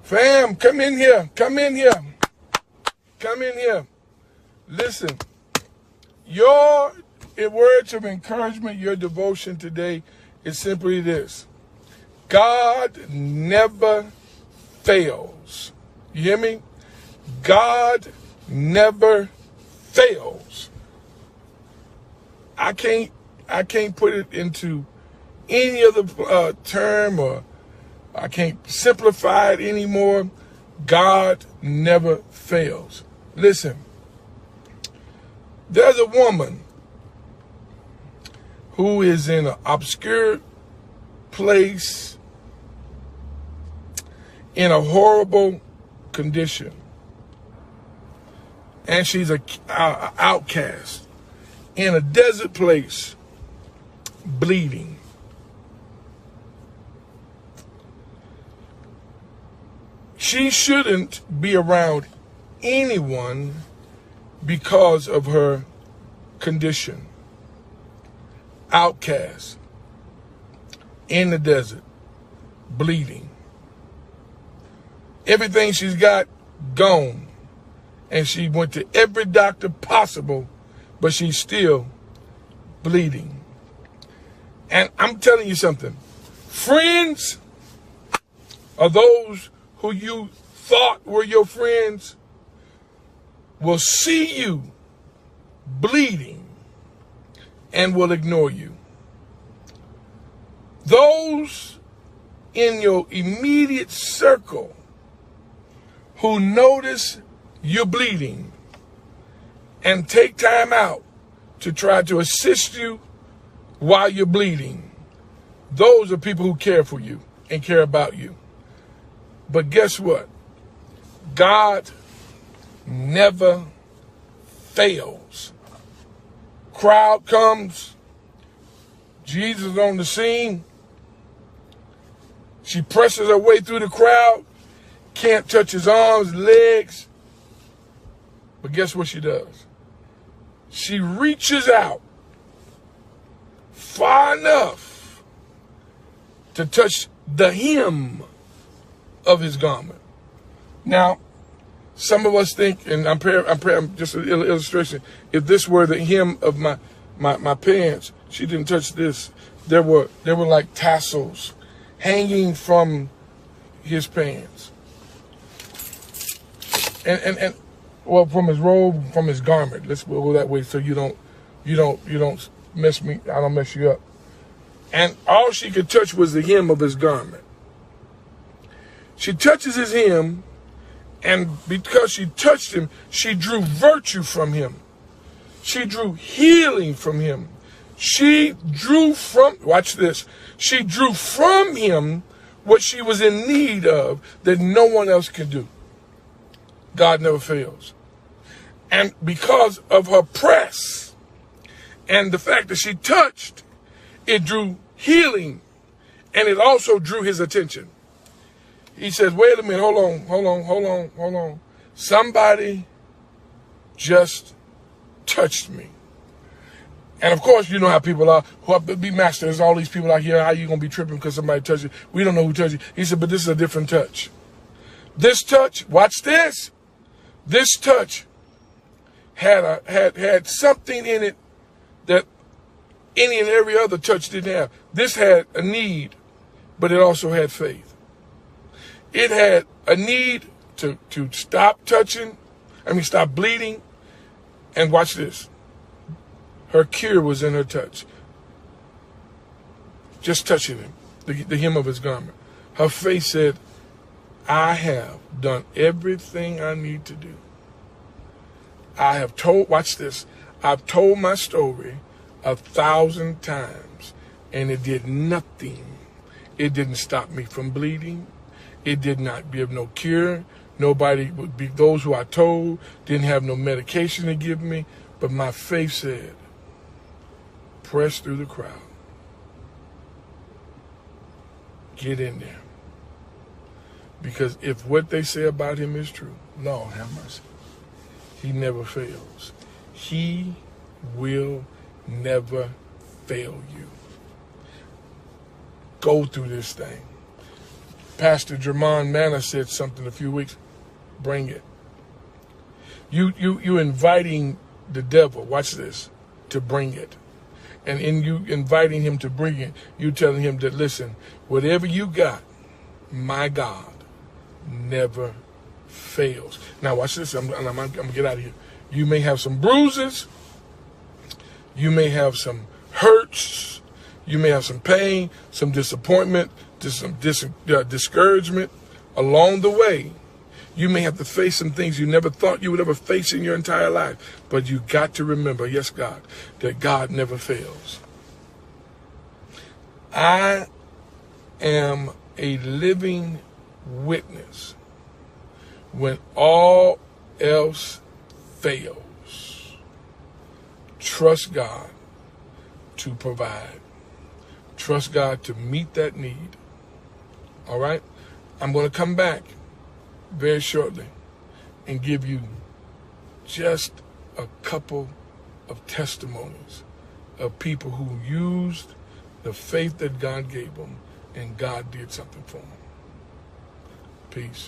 Fam, come in here. Come in here. Come in here. Listen, your words of encouragement, your devotion today is simply this. God never fails. You hear me? God never fails. I can't put it into any other term, or I can't simplify it anymore. God never fails. Listen, there's a woman who is in an obscure place in a horrible condition, and she's an outcast in a desert place, bleeding. She shouldn't be around anyone because of her condition. Outcast, in the desert, bleeding. Everything she's got, gone. And she went to every doctor possible, but she's still bleeding. And I'm telling you something. Friends are those who you thought were your friends will see you bleeding and will ignore you. Those in your immediate circle who notice you're bleeding and take time out to try to assist you while you're bleeding, those are people who care for you and care about you. But guess what? God never fails. Crowd comes. Jesus on the scene. She presses her way through the crowd. Can't touch his arms, legs. But guess what she does? She reaches out far enough to touch the hem of his garment. Now, some of us think, and I'm just an illustration, if this were the hem of my pants, she didn't touch this. There were like tassels hanging from his pants. And well, from his robe, from his garment. Let's go that way so you don't mess me. I don't mess you up. And all she could touch was the hem of his garment. She touches his hem, and because she touched him, she drew virtue from him. She drew healing from him. She drew from, watch this, she drew from him what she was in need of that no one else could do. God never fails. And because of her press and the fact that she touched, it drew healing, and it also drew his attention. He says, wait a minute, hold on. Somebody just touched me. And of course, you know how people are, who are be masters, all these people out here, how you going to be tripping because somebody touched you? We don't know who touched you. He said, but this is a different touch. This touch, watch this. This touch had something in it that any and every other touch didn't have. This had a need, but it also had faith. It had a need to stop stop bleeding. And watch this. Her cure was in her touch. Just touching him, the hem of his garment. Her faith said, I have done everything I need to do. I have told, watch this, I've told my story 1,000 times, and it did nothing. It didn't stop me from bleeding. It did not give no cure. Nobody would be, those who I told didn't have no medication to give me. But my faith said, press through the crowd. Get in there. Because if what they say about him is true, Lord have mercy, he never fails. He will never fail you. Go through this thing. Pastor Jermon Manna said something a few weeks. Bring it. You inviting the devil, watch this, to bring it. And in you inviting him to bring it, you telling him that, listen, whatever you got, my God never fails. Now watch this, I'm gonna get out of here. You may have some bruises, you may have some hurts, you may have some pain, some disappointment, some discouragement along the way. You may have to face some things you never thought you would ever face in your entire life. But you got to remember, yes, God, that God never fails. I am a living witness. When all else fails, trust God to provide. Trust God to meet that need. All right? I'm going to come back very shortly and give you just a couple of testimonies of people who used the faith that God gave them and God did something for them. Peace.